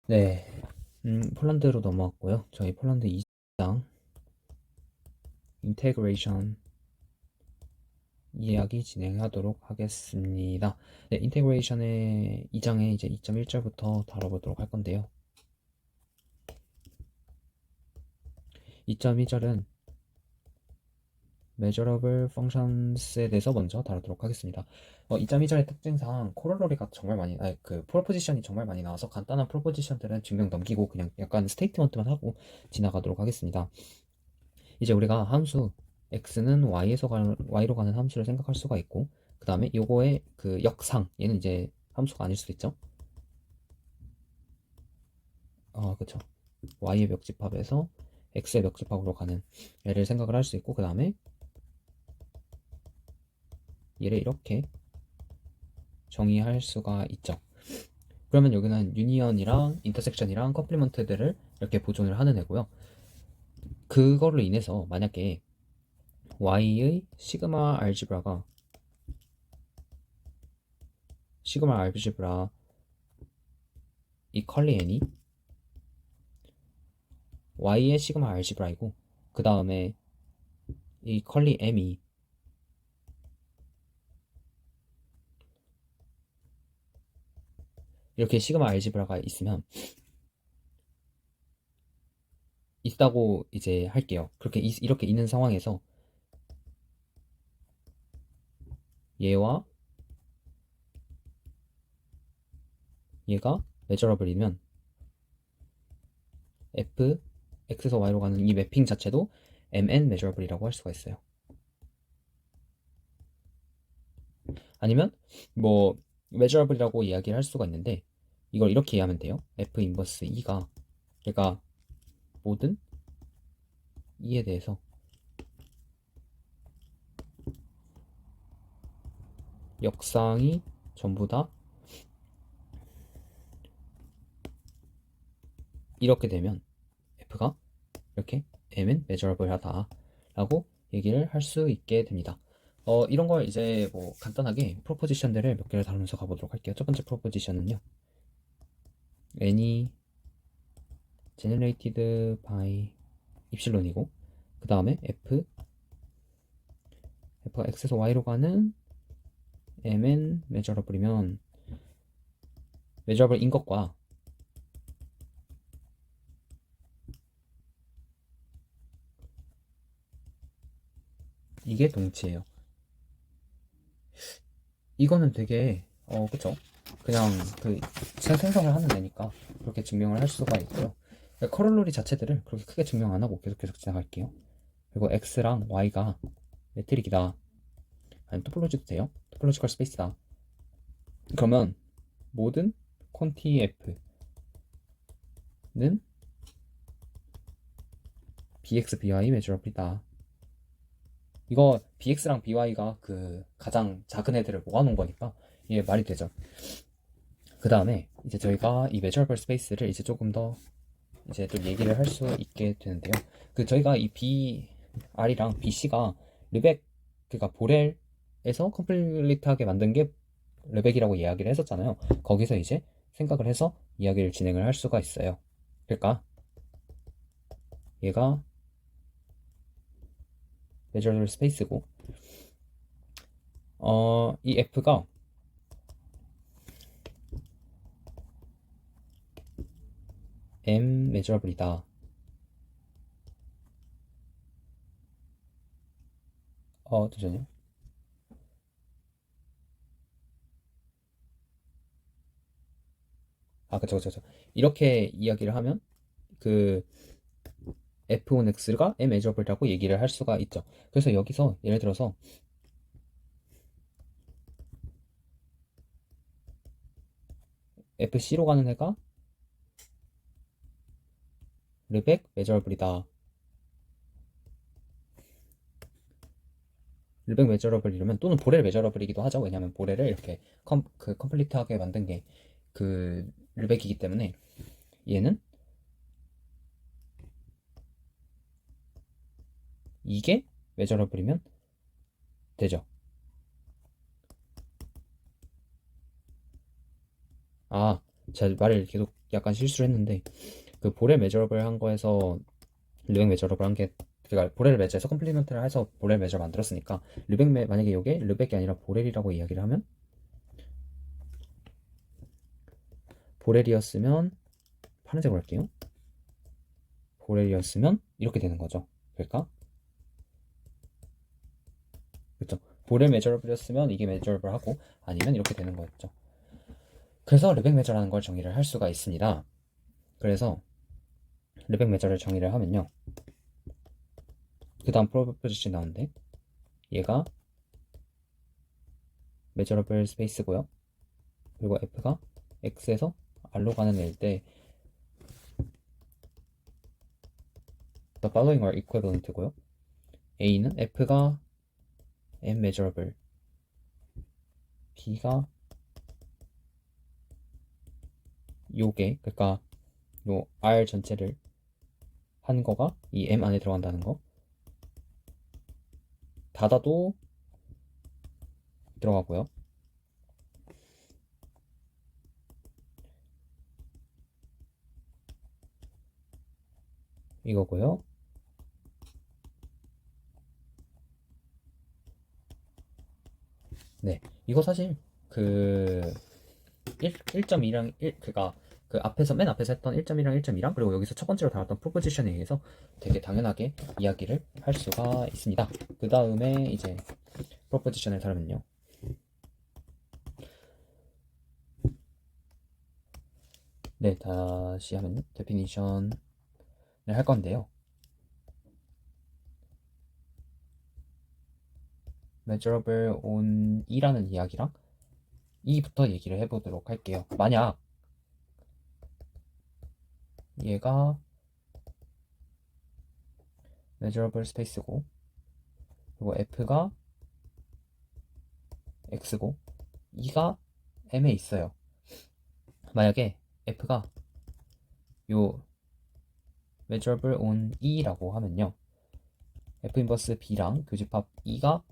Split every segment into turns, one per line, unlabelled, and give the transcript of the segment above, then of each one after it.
네, 폴란드로 넘어왔고요. 저희 폴란드 2장 인테그레이션 이야기 진행하도록 하겠습니다. 네, 인테그레이션의 2장의 이제 2.1절부터 다뤄보도록 할 건데요. 2.2절은 measurable functions에 대해서 먼저 다루도록 하겠습니다. 2.2절의 특징상 코롤러리가 정말 많이, 그 프로포지션이 정말 많이 나와서 간단한 프로포지션들은 증명 넘기고 그냥 약간 스테이트먼트만 하고 지나가도록 하겠습니다. 이제 우리가 함수 x는 y로 가는 함수를 생각할 수가 있고, 그 다음에 요거의 그 역상, 얘는 이제 함수가 아닐 수도 있죠. 그쵸. y의 멱집합에서 x의 멱집합으로 가는 얘를 생각을 할 수 있고, 그 다음에 얘를 이렇게 정의할 수가 있죠. 그러면 여기는 유니언이랑 인터섹션이랑 커플리먼트들을 이렇게 보존을 하는 애고요. 그걸로 인해서 만약에 y의 시그마 알지브라 이 컬리 n이 y의 시그마 알지브라이고, 그 다음에 이 컬리 m이 이렇게 시그마 알지브라가 있다고 이제 할게요. 이렇게 있는 상황에서 얘와 얘가 메저러블이면 f x에서 y로 가는 이 매핑 자체도 mn 메저러블이라고 할 수가 있어요. 아니면 뭐 메저러블이라고 이야기를 할 수가 있는데, 이걸 이렇게 이해하면 돼요. f 인버스 e가 얘가 모든 e에 대해서 역상이 전부 다 이렇게 되면 f가 이렇게 m은 measurable하다 라고 얘기를 할 수 있게 됩니다. 이런 걸 이제 뭐 간단하게 프로포지션들을 몇 개를 다루면서 가보도록 할게요. 첫 번째 프로포지션은요, n이 generated by 입실론이고, 그 다음에 f가 x에서 y로 가는 mn measurable이면 measurable인 것과 이게 동치예요. 이거는 되게 그쵸, 그냥 그 생성을 하는 애니까 그렇게 증명을 할 수가 있고요. 커럴러리 자체들을 그렇게 크게 증명 안 하고 계속 지나갈게요. 그리고 x랑 y가 매트릭이다, 아니면 토폴로지도 돼요. 토폴로지컬 스페이스다. 그러면 모든 콘티 f는 bx, by 메저러블이다. 이거 bx랑 by가 그 가장 작은 애들을 모아놓은 거니까 이게 말이 되죠. 그 다음에 이제 저희가 이 메저러블 스페이스를 이제 조금 더 이제 또 얘기를 할 수 있게 되는데요. 저희가 이 BR이랑 BC가 르벡, 그러니까 보렐에서 컴플리트하게 만든 게 르벡이라고 이야기를 했었잖아요. 거기서 이제 생각을 해서 이야기를 진행을 할 수가 있어요. 그러니까 얘가 메저러블 스페이스고, 이 F가 M 메저러블이다. 잠시만요. 그쵸. 이렇게 이야기를 하면 그 F1X가 M 메저러블이라고 얘기를 할 수가 있죠. 그래서 여기서 예를 들어서 FC로 가는 애가 르벡 메저러블이다. 르벡 메저러블 이러면, 또는 보렐 메저러블이기도 하죠. 왜냐하면 보렐을 이렇게 컴플리트하게 만든 게 그 르벡이기 때문에 얘는 이게 메저러블이면 되죠. 제가 말을 계속 약간 실수를 했는데 그 볼의 메저러블 한 거에서 르벡 메저러블 한 게 그러니까 보렐 메저에서 컴플리먼트를 해서 보렐 메저를 만들었으니까 만약에 이게 르벡이 아니라 보렐이라고 이야기를 하면 보렐이었으면 파란색으로 할게요. 보렐이었으면 이렇게 되는 거죠. 그러니까 그렇죠. 보렐 메저러블이었으면 이게 메저러블 하고 아니면 이렇게 되는 거였죠. 그래서 르벡 메저라는 걸 정의를 할 수가 있습니다. 그래서 르벡 메저를 정의를 하면요. 그 다음 프로포지션 나오는데 얘가 메저러블 스페이스고요. 그리고 f가 x에서 r로 가는 애일 때 the following are equivalent고요. a는 f가 m measurable, b가 요게 그러니까 요 r 전체를 한 거가 이 m 안에 들어간다는 거. 닫아도 들어가고요. 이거고요. 네, 이거 사실 그 1.2랑 1 그니까 그 앞에서 맨 앞에서 했던 1.1이랑 1.2랑 그리고 여기서 첫 번째로 다뤘던 프로포지션에 의해서 되게 당연하게 이야기를 할 수가 있습니다. 그 다음에 이제 프로포지션을 다루면요. 네, 다시 하면 데피니션을 할 건데요. measurable on E라는 이야기랑 E부터 얘기를 해보도록 할게요. 만약 얘가 measurable space고 그리고 F가 X고 E가 M에 있어요. 만약에 F가 요 measurable on E라고 하면요. F 인버스 B랑 교집합 E가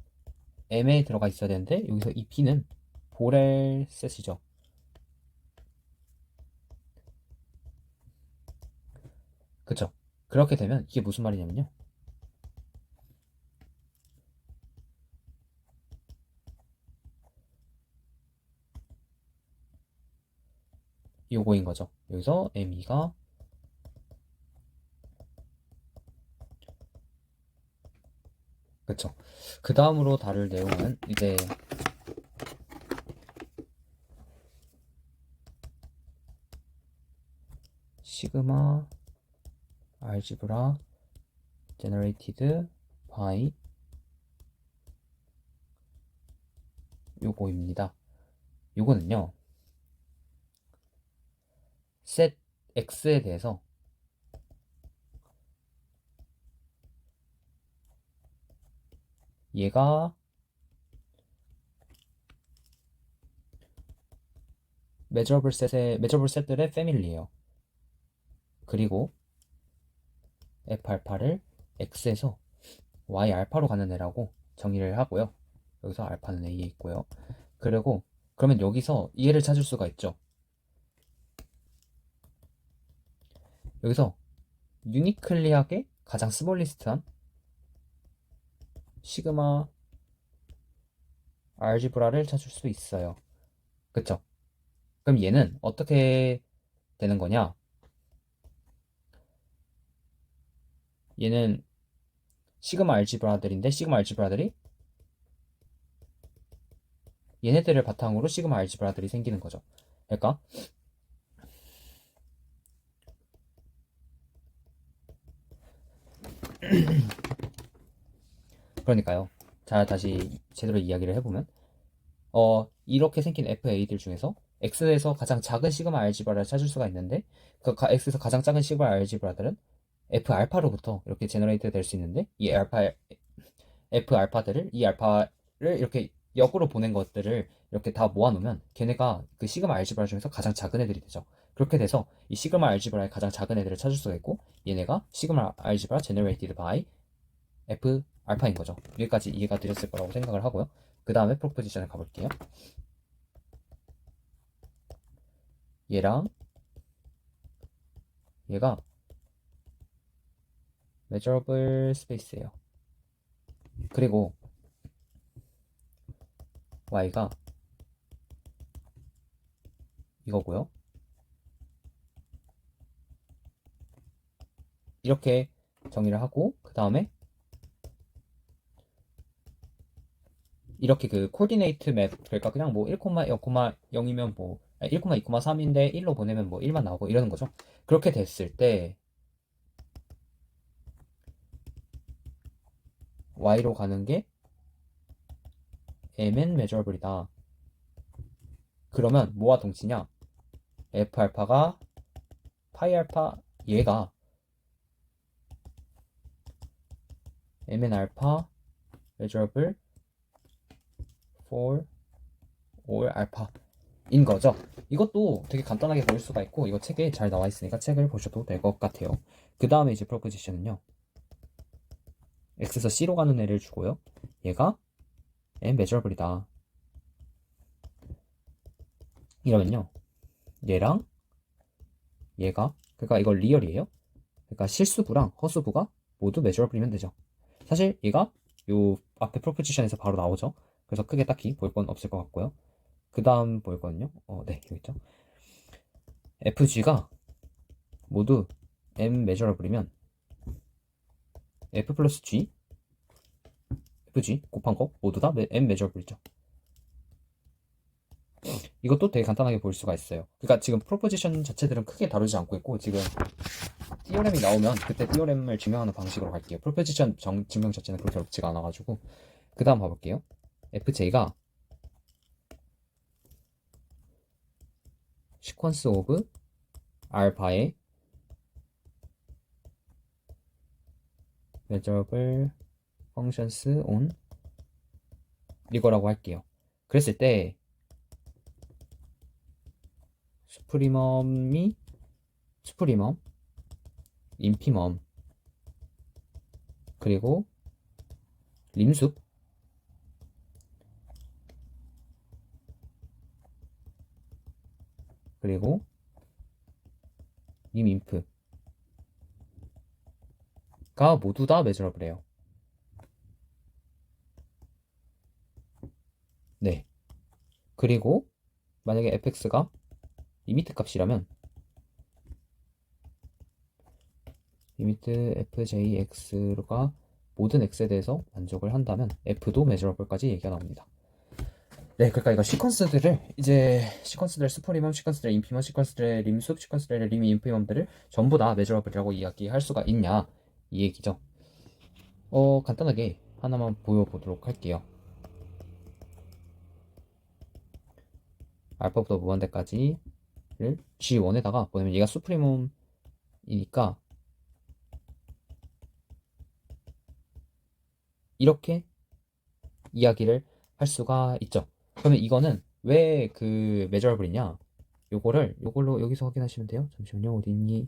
M에 들어가 있어야 되는데 여기서 이 B는 보렐 셋이죠. 그쵸? 그렇게 되면 이게 무슨 말이냐면요. 요거인 거죠. 여기서 M2가 그쵸. 그 다음으로 다룰 내용은 이제 시그마 알지브라 generated by 요거입니다. 요거는요. set x에 대해서 얘가 measurable set들의 패밀리예요. 그리고 f 알파를 x에서 y 알파로 가는 애라고 정의를 하고요. 여기서 알파는 a에 있고요. 그리고 그러면 여기서 얘를 찾을 수가 있죠. 여기서 유니클리하게 가장 스몰리스트한 시그마 알지브라를 찾을 수 있어요. 그쵸? 그럼 얘는 어떻게 되는 거냐? 얘는 시그마 알지브라들인데 시그마 알지브라들이 얘네들을 바탕으로 시그마 알지브라들이 생기는 거죠. 그러니까 그러니까요. 자, 다시 제대로 이야기를 해보면 이렇게 생긴 FA들 중에서 X에서 가장 작은 시그마 알지브라를 찾을 수가 있는데 그 X에서 가장 작은 시그마 알지브라들은 F 알파로부터 이렇게 제너레이트 될 수 있는데 이 알파 F 알파들을 이 알파를 이렇게 역으로 보낸 것들을 이렇게 다 모아놓으면 걔네가 그 시그마 알지브라 중에서 가장 작은 애들이 되죠. 그렇게 돼서 이 시그마 알지브라의 가장 작은 애들을 찾을 수가 있고 얘네가 시그마 알지브라 generated by F 알파인 거죠. 여기까지 이해가 되셨을 거라고 생각을 하고요. 그 다음에 프로포지션을 가볼게요. 얘랑 얘가 measurable space예요. 그리고 y가 이거고요. 이렇게 정의를 하고 그 다음에 이렇게 그 코디네이트 맵 그러니까 그냥 뭐 1,0,0이면 뭐 1,2,3인데 1로 보내면 뭐 1만 나오고 이러는 거죠. 그렇게 됐을 때 y로 가는 게 mn measurable이다. 그러면 뭐와 동치냐? f 알파가 파이 알파 얘가 mn 알파 measurable for all 알파인 거죠. 이것도 되게 간단하게 볼 수가 있고 이거 책에 잘 나와 있으니까 책을 보셔도 될 것 같아요. 그 다음에 이제 프로포지션은요. x에서 c로 가는 애를 주고요. 얘가 m measurable이다. 이러면요. 얘랑 얘가 그러니까 이거 리얼이에요. 그러니까 실수부랑 허수부가 모두 measurable이면 되죠. 사실 얘가 요 앞에 프로포지션에서 바로 나오죠. 그래서 크게 딱히 볼 건 없을 것 같고요. 그 다음 보이거든요. 네, 여기 있죠. FG가 모두 M measurable이면 F 플러스 G, FG 곱한 거 모두 다 M measurable이죠. 이것도 되게 간단하게 볼 수가 있어요. 그러니까 지금 프로포지션 자체들은 크게 다루지 않고 있고 지금 티오렘이 나오면 그때 티오렘을 증명하는 방식으로 갈게요. 프로포지션 증명 자체는 그렇게 어렵지가 않아가지고 그 다음 봐볼게요. FJ가 시퀀스 오브 알파의 measurable functions on 이거라고 할게요. 그랬을 때 수프리멈, 인피멈, 그리고 림숲, 그리고 임인프가 모두 다 measurable예요. 네. 그리고 만약에 fx가 리미트 값이라면 리미트 fjx가 모든 x에 대해서 만족을 한다면 f도 measurable까지 얘기가 나옵니다. 네, 그러니까 이거 시퀀스들을 이제 시퀀스들 스포리멈, 시퀀스들 인피멈, 시퀀스들의 림숲, 시퀀스들의 림 인피멈들을 전부 다 measurable이라고 이야기할 수가 있냐 이 얘기죠. 간단하게 하나만 보여보도록 할게요. 알파부터 무한대까지를 G1에다가 보내면 얘가 수프리멈이니까 이렇게 이야기를 할 수가 있죠. 그러면 이거는 왜 그 measurable이냐? 요걸로 여기서 확인하시면 돼요. 잠시만요. 어디 있니?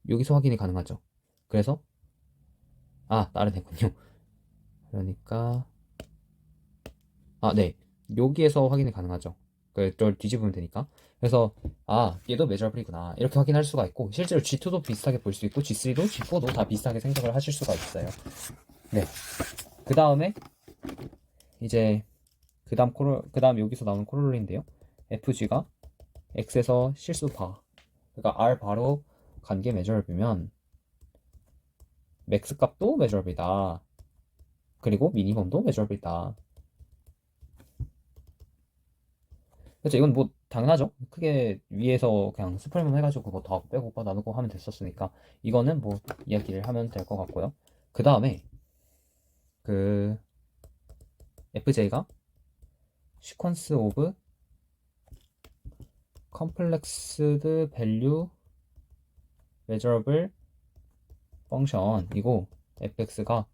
여기서 확인이 가능하죠. 그래서 다른 애군요. 그러니까 네. 여기에서 확인이 가능하죠. 그걸 뒤집으면 되니까. 그래서 얘도 measurable이구나. 이렇게 확인할 수가 있고 실제로 G2도 비슷하게 볼 수 있고 G3도 G4도 다 비슷하게 생각을 하실 수가 있어요. 네. 그 다음에 이제 그 다음 여기서 나오는 코롤리인데요. FG가 X에서 실수 바 그러니까 R 바로 간 게 measurable이면 맥스 값도 measurable이다. 그리고 미니멈도 measurable이다. 그렇죠. 이건 뭐 당연하죠. 크게 위에서 그냥 스프레만 해가지고 그거 다 빼고 오빠 나누고 하면 됐었으니까 이거는 뭐 이야기를 하면 될 것 같고요. 그 다음에 그 FJ가 시퀀스 오브 컴플렉스드 밸류 measurable 펑션이고 fx가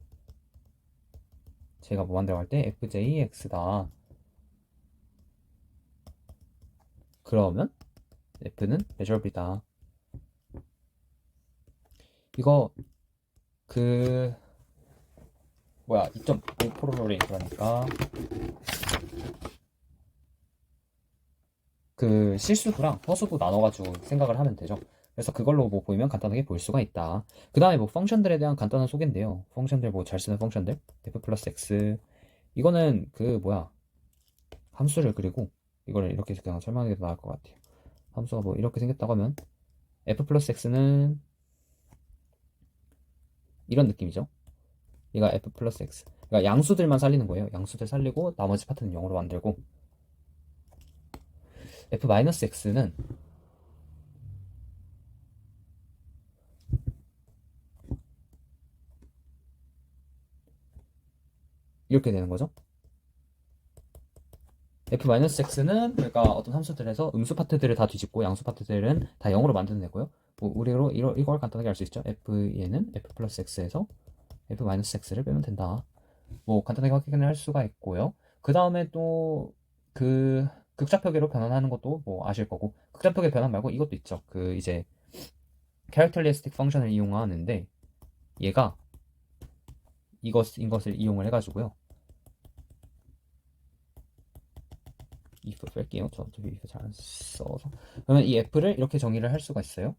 제가 무한대로 할 때 fjx다. 그러면 f는 measurable이다. 이거 그 2.5%로 그러니까 그 실수부랑 허수부 나눠가지고 생각을 하면 되죠. 그래서 그걸로 뭐 보이면 간단하게 볼 수가 있다. 그 다음에 뭐 펑션들에 대한 간단한 소개인데요. 펑션들 뭐 잘 쓰는 펑션들 f 플러스 x 이거는 그 뭐야 함수를 그리고 이거를 이렇게 그냥 설명하는 게 나을 것 같아요. 함수가 뭐 이렇게 생겼다고 하면 f 플러스 x는 이런 느낌이죠. 얘가 f 플러스 x. 그러니까 양수들만 살리는 거예요. 양수들 살리고 나머지 파트는 0으로 만들고 f 마이너스 x는 이렇게 되는 거죠. f-x는 그러니까 어떤 함수들에서 음수 파트들을 다 뒤집고 양수 파트들은 다 0으로 만드는 애고요. 뭐 우리로 이걸 간단하게 알 수 있죠. f는 f 플러스 x에서 f-x를 빼면 된다. 뭐 간단하게 확인을 할 수가 있고요. 그 다음에 또 그 극좌표계로 변환하는 것도 뭐 아실 거고 극좌표계 변환 말고 이것도 있죠. 그 이제 characteristic 펑션을 이용하는데 얘가 이것을 이용을 해가지고요. if 뺄게요. 저 어차피 if 잘 안 써서. 그러면 이 f를 이렇게 정의를 할 수가 있어요.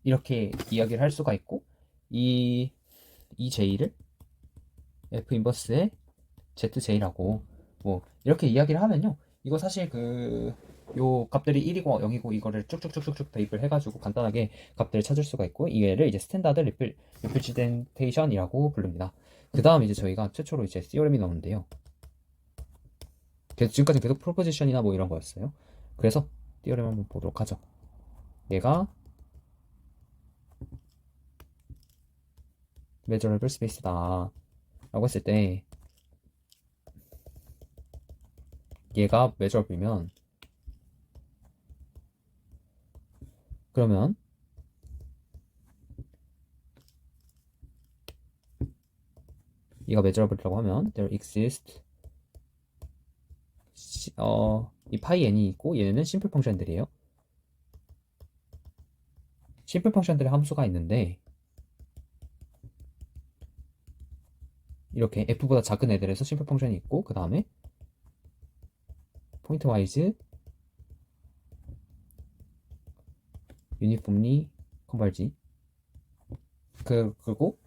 이렇게 이야기를 할 수가 있고 이 j를 f 인버스의 zj라고 뭐 이렇게 이야기를 하면요. 이거 사실 요 값들이 1이고 0이고 이거를 쭉쭉쭉쭉쭉 대입을 해가지고 간단하게 값들을 찾을 수가 있고 이 얘를 이제 스탠다드 리프레젠테이션이라고 부릅니다. 그 다음 이제 저희가 최초로 이제 시오렘이 나오는데요. 지금까지 계속 프로포지션이나 뭐 이런 거였어요. 그래서 띠어렘 한번 보도록 하죠. 얘가 메저러블 스페이스다 라고 했을 때 얘가 메저러블이면 그러면 얘가 메저러블이라고 하면 there exist 이 파이 n이 있고 얘네는 심플 펑션들이에요. 심플 펑션들의 함수가 있는데 이렇게 f보다 작은 애들에서 심플 펑션이 있고 그 다음에 포인트 와이즈 유니폼리 컨버지 그리고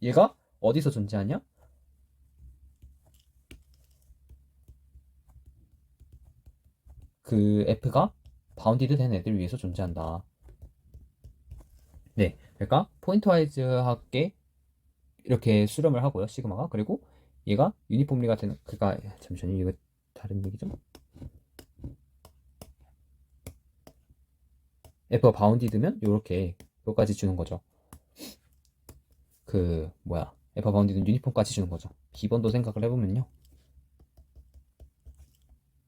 얘가 어디서 존재하냐? 그 f가 바운디드 된 애들 위해서 존재한다. 네, 그러니까 포인트 와이즈하게 이렇게 수렴을 하고요, 시그마가. 그리고 얘가 유니폼리가 되는, 그니까 잠시만요, 이거 다른 얘기죠? f가 바운디드면 요렇게 요까지 주는 거죠. f가 바운디드는 유니폼까지 주는 거죠. 기본도 생각을 해보면요.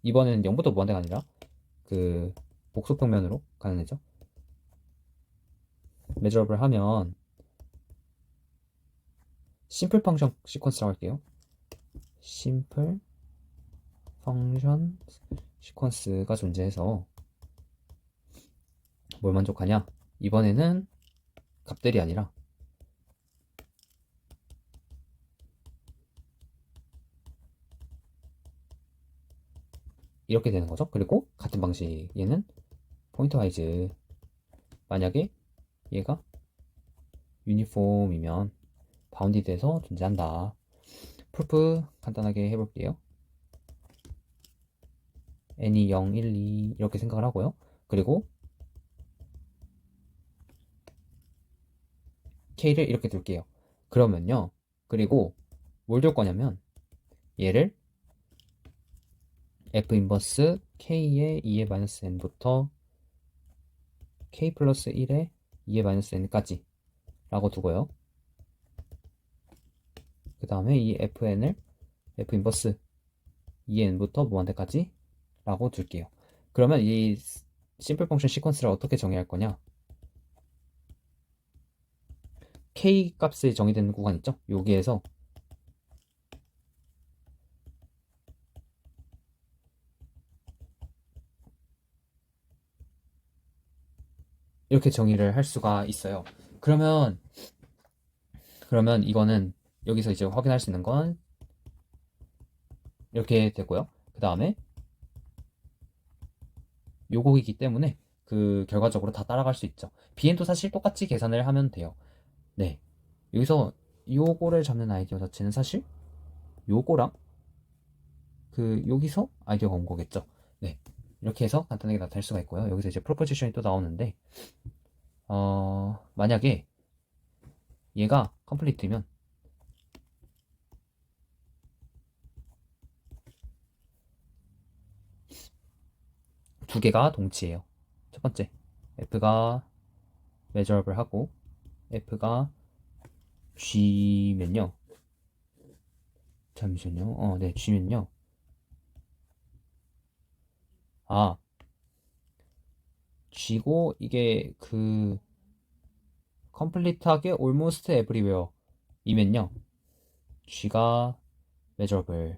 이번에는 0부터 무한대가 아니라 그 복수평면으로 가는 애죠. 매저업을 하면 심플 펑션 시퀀스라고 할게요. 심플 펑션 시퀀스가 존재해서 뭘 만족하냐? 이번에는 값들이 아니라 이렇게 되는 거죠. 그리고 같은 방식 얘는 포인트 와이즈 만약에 얘가 유니폼이면 바운디드에서 존재한다. 프루프 간단하게 해볼게요. n이 0, 1, 2 이렇게 생각을 하고요. 그리고 k를 이렇게 둘게요. 그러면요. 그리고 뭘 둘 거냐면 얘를 f 인버스 k의 2의 마이너스 n부터 k 플러스 1의 2의 마이너스 n까지 라고 두고요. 그 다음에 이 fn을 f 인버스 2의 n부터 무한대까지 라고 둘게요. 그러면 이 심플 펑션 시퀀스를 어떻게 정의할 거냐? k 값이 정의되는 구간 있죠? 여기에서 이렇게 정의를 할 수가 있어요. 그러면 이거는 여기서 이제 확인할 수 있는 건 이렇게 되고요. 그 다음에 요거이기 때문에 그 결과적으로 다 따라갈 수 있죠. bn도 사실 똑같이 계산을 하면 돼요. 네. 여기서 요거를 잡는 아이디어 자체는 사실 요거랑 그 여기서 아이디어가 온 거겠죠. 네. 이렇게 해서 간단하게 나타낼 수가 있고요. 여기서 이제 프로포지션이 또 나오는데 만약에 얘가 컴플리트면 두 개가 동치예요. 첫 번째 f가 measurable 하고 f가 g면요. 잠시만요. 네, g면요. 아, g고 이게 그 컴플리트하게 almost everywhere 이면요. g가 measurable.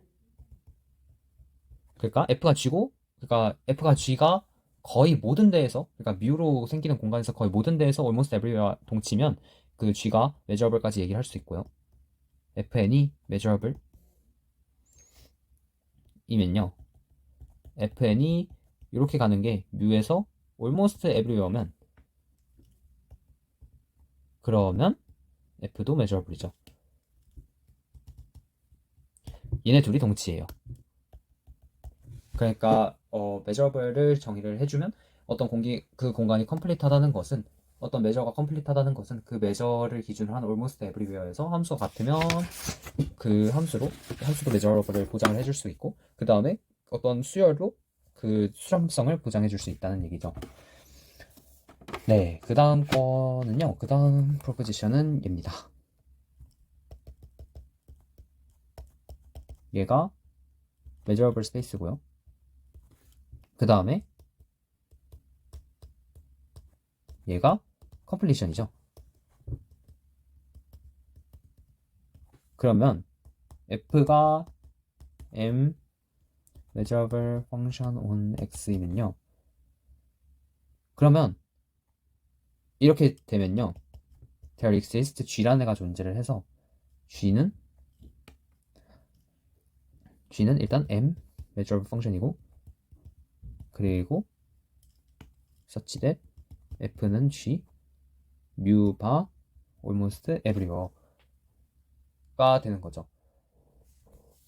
그러니까 f가 g고 그러니까 f가 g가 거의 모든 데에서 그러니까 뮤로 생기는 공간에서 거의 모든 데에서 almost everywhere 동치면 그 g가 measurable까지 얘기를 할 수 있고요. fn이 measurable 이면요. fn이 이렇게 가는 게 뮤에서 almost everywhere면 그러면 f도 measurable이죠. 얘네 둘이 동치예요. 그러니까 measurable를 정의를 해주면 어떤 그 공간이 컴플리트하다는 것은 어떤 메저가 컴플리트하다는 것은 그 메저를 기준으로 한 almost everywhere에서 함수가 같으면 그 함수도 measurable을 보장을 해줄 수 있고 그 다음에 어떤 수열로 그 수렴성을 보장해줄 수 있다는 얘기죠. 네, 그 다음 거는요. 그 다음 프로포지션은 얘입니다. 얘가 measurable space고요. 그 다음에 얘가 completion이죠. 그러면 f가 m measurable function on x이면요. 그러면 이렇게 되면요. there exists g라는 애가 존재를 해서 g는 일단 m measurable function이고 그리고 such that f는 g mu 바 almost everywhere가 되는 거죠.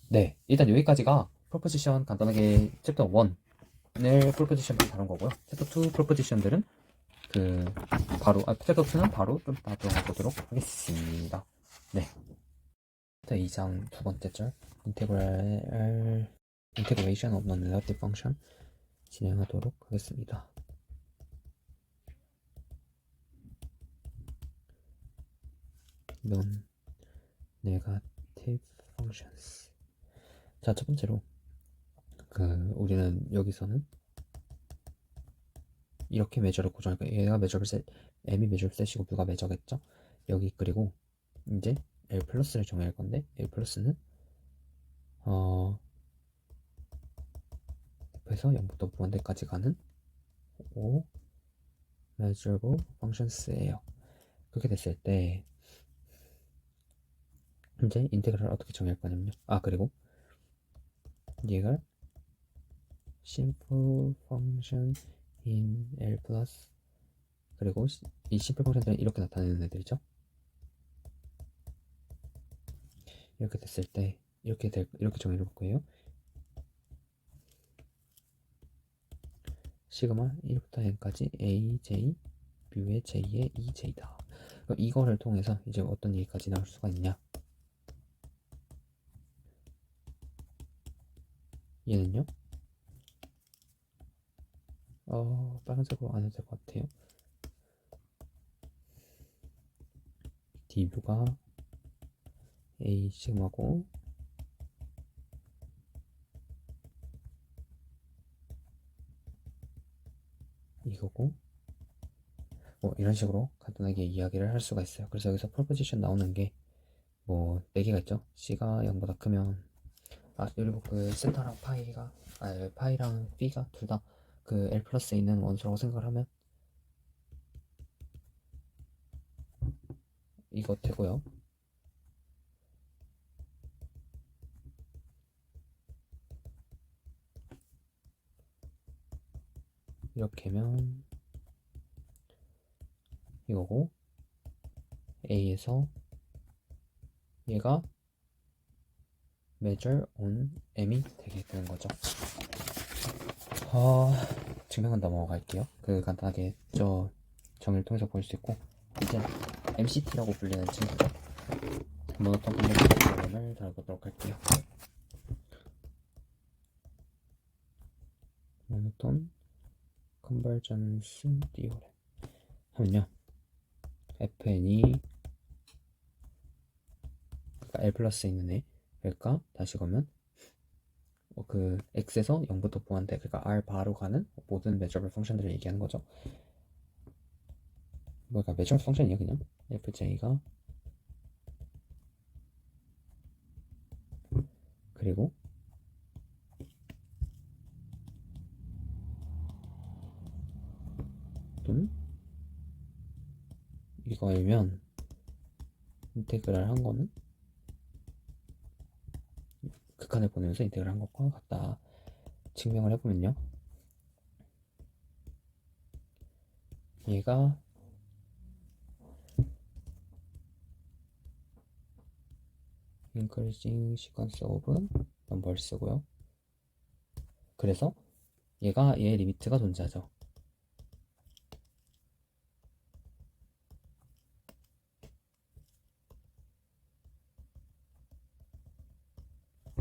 네, 일단 여기까지가 프로포지션 간단하게 챕터 1을 프로포지션을 다룬 거고요. 챕터 2 프로포지션들은 바로 챕터 2는 바로 좀 이따 들어가 보도록 하겠습니다. 네. 챕터 2장 두 번째 절 integration of non-relative function 진행하도록 하겠습니다. non-negative functions. 자, 첫 번째로 우리는 여기서는 이렇게 매저를 고정할 거예요. 얘가 매저를 셋, m이 매저를 셋이고 B가 매저겠죠? 여기 그리고 이제 L 플러스를 정의할 건데 L 플러스는 F에서 0부터 무한대까지 가는 O measurable functions예요. 그렇게 됐을 때 이제 인테그랄을 어떻게 정의할 거냐면요. 그리고 얘가 simple function in L 플러스 그리고 이 simple function들은 이렇게 나타내는 애들이죠. 이렇게 됐을 때 이렇게 정의를 볼 거예요. 시그마 1부터 n까지 aj 뮤의 j의 2j다. 이거를 통해서 이제 어떤 얘기까지 나올 수가 있냐? 얘는요? 빨간색으로 안 해도 될 것 같아요. d뷰가 a 시그마고 이거고 이런 식으로 간단하게 이야기를 할 수가 있어요. 그래서 여기서 프로포지션 나오는 게 뭐 4개가 있죠. c가 0보다 크면 그리고 그 센터랑 파이랑 b가 둘 다 그 l 플러스에 있는 원소라고 생각을 하면 이거 되고요. 이렇게면 이거고 A에서 얘가 measure on M이 되게 되는 거죠. 증명은 넘어갈게요. 간단하게 저 정의를 통해서 볼 수 있고, 이제 MCT라고 불리는 친구죠. 모노톤 컨버전스 티오렘을 다뤄보도록 할게요. 모노톤 컨버전스 티오렘 하면요, FN이 그러니까 L 플러스에 있는 애, 그러니까 다시 가면 x에서 0부터 보한대, 그러니까 r 바로 가는 모든 매저블 펑션들을 얘기하는 거죠. 그러니까 매저블 펑션이에요. 그냥 fj가 그리고 또는 이거이면 인테그랄 한 거는 극한을 보내면서 인테그랄 한 것과 같다. 증명을 해보면요, 얘가 increasing sequence of numbers고요. 그래서 얘가 얘의 리미트가 존재하죠.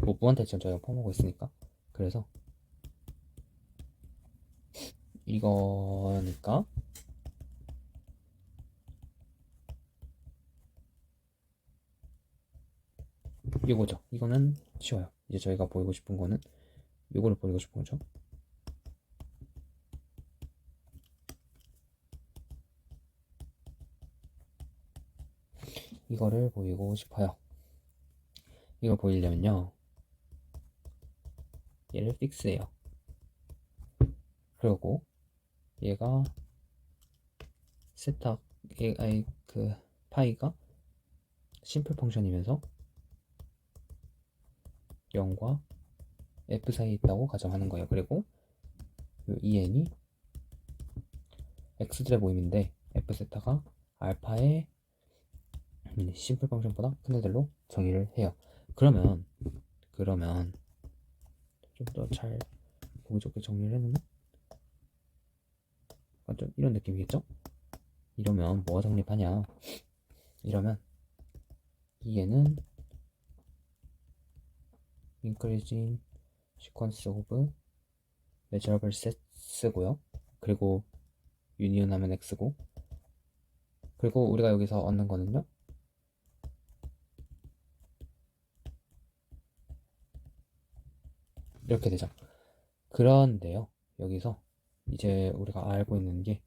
뭐 무한대칭 저희가 포함하고 있으니까. 그래서 이거니까 이거죠. 이거는 쉬워요. 이제 저희가 보이고 싶은 거는 이거를 보이고 싶은 거죠. 이거를 보이고 싶어요. 이걸 보이려면요, 얘를 픽스해요. 그리고 얘가 세탁 파이가 심플 펑션이면서 0과 f 사이에 있다고 가정하는 거예요. 그리고 이 en이 x들의 모임인데 f 세타가 알파의 심플 펑션보다 큰 애들로 정의를 해요. 그러면 좀 더 잘 보기 좋게 정리를 해놓으면 좀 이런 느낌이겠죠? 이러면 뭐가 성립하냐? 이러면 이 애는 increasing sequence of measurable sets고요. 그리고 유니온 하면 x고, 그리고 우리가 여기서 얻는 거는요, 이렇게 되죠. 그런데요, 여기서 이제 우리가 알고 있는 게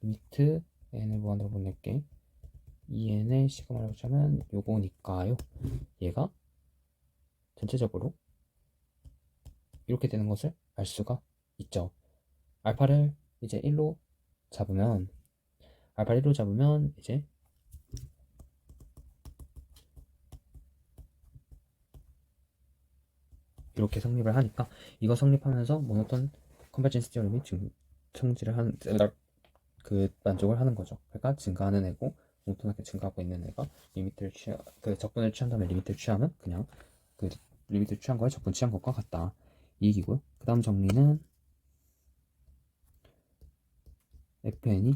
리미트 n을 무한으로 보낼게, 이 n의 시그마를 붙이면 요거니까요, 얘가 전체적으로 이렇게 되는 것을 알 수가 있죠. 알파를 이제 1로 잡으면, 알파를 1로 잡으면 이제 이렇게 성립을 하니까, 이거 성립하면서 모노톤 컨버전스 티오렘이 성질을 하는 만족을 하는 거죠. 그러니까 증가하는 애고 모노톤하게 증가하고 있는 애가 리미트를 적분을 취한 다음에 리미트를 취하면 그냥 리미트를 취한 거에 적분 취한 것과 같다. 이 얘기고요. 그 다음 정리는 fn이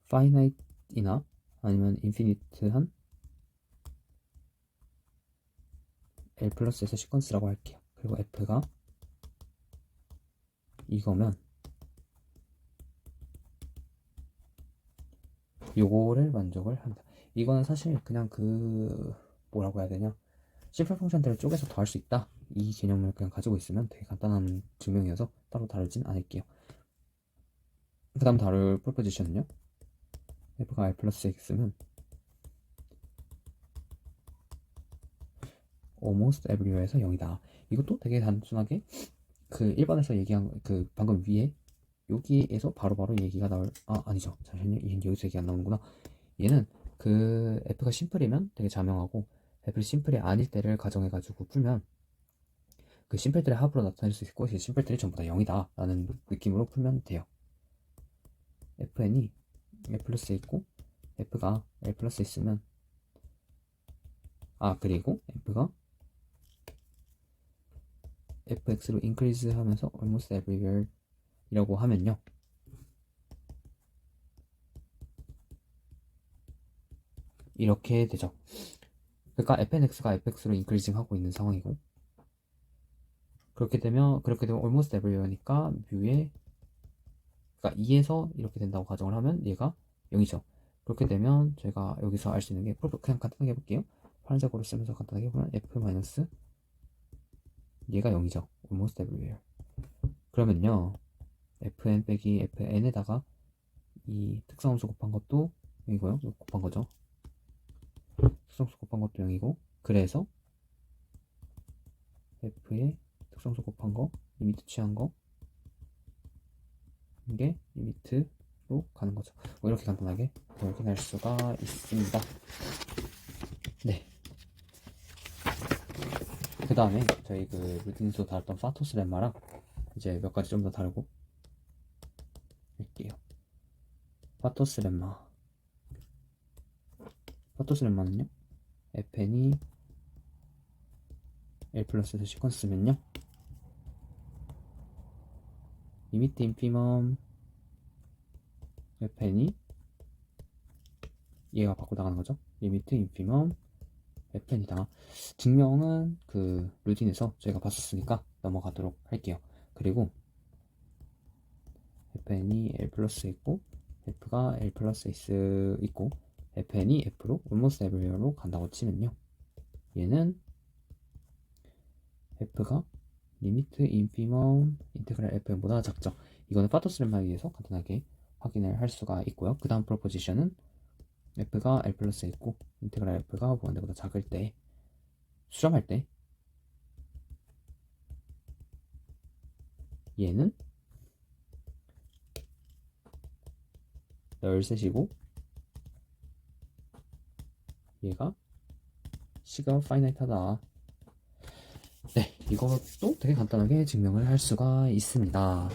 finite이나 아니면 infinite한 L 플러스에서 시퀀스라고 할게요. 그리고 f가 이거면 요거를 만족을 한다. 이거는 사실 그냥 뭐라고 해야 되냐, 심플 펑션들을 쪼개서 더할 수 있다, 이 개념을 그냥 가지고 있으면 되게 간단한 증명이어서 따로 다루진 않을게요. 그 다음 다룰 프로포지션은요, f가 r 플러스 x면 almost everywhere에서 0이다. 이것도 되게 단순하게 1번에서 얘기한 방금 위에 여기에서 바로바로 얘기가 아니죠. 잠시만요. 얘는 여기서 얘기 안 나오는구나. 얘는 f가 심플이면 되게 자명하고, f가 심플이 아닐 때를 가정해가지고 풀면 그 심플들의 합으로 나타낼 수 있고 심플들이 전부 다 0이다 라는 느낌으로 풀면 돼요. fn이 L 플러스 있고 f가 L 플러스 있으면 그리고 f가 fx로 increase 하면서 almost everywhere 이라고 하면요, 이렇게 되죠. 그러니까 fnx가 fx로 increasing 하고 있는 상황이고, 그렇게 되면 almost everywhere니까 뮤에, 그러니까 2에서 이렇게 된다고 가정을 하면 얘가 0이죠. 그렇게 되면 저희가 여기서 알 수 있는 게, 그냥 간단하게 해볼게요. 파란색으로 쓰면서 간단하게 보면 f 마이너스 얘가 0이죠. almost everywhere. 그러면요, fn 빼기 fn에다가 이 특성함수 곱한 것도 0이고요. 곱한 거죠. 특성수 곱한 것도 0이고, 그래서 f의 특성수 곱한 거, 리미트 취한 거, 이게 리미트로 가는 거죠. 뭐 이렇게 간단하게 확인할 수가 있습니다. 네. 그 다음에 저희 그 루틴에서 다뤘던 파토스 렘마랑 이제 몇 가지 좀 더 다르고 할게요. 파토스 렘마는요, fn이 L 플러스에서 시퀀스면요, 리미트 인피멈 fn이 얘가 바꿔 나가는 거죠. 리미트 인피멈 fn이다. 증명은 그 루틴에서 저희가 봤었으니까 넘어가도록 할게요. 그리고 fn이 L 플러스 있고 f가 L 플러스 있고 fn이 f로 almost everywhere로 간다고 치면요, 얘는 f가 리미트 인피멈 인테그랄 fn보다 작죠. 이거는 파토스 렘마에 의해서 간단하게 확인을 할 수가 있고요. 그 다음 프로포지션은 f가 L 플러스 있고 인테그랄 f가 무한대보다 작을 때, 수렴할 때 얘는 널셋이고 얘가 C가 파이나이트하다. 네, 이것도 되게 간단하게 증명을 할 수가 있습니다.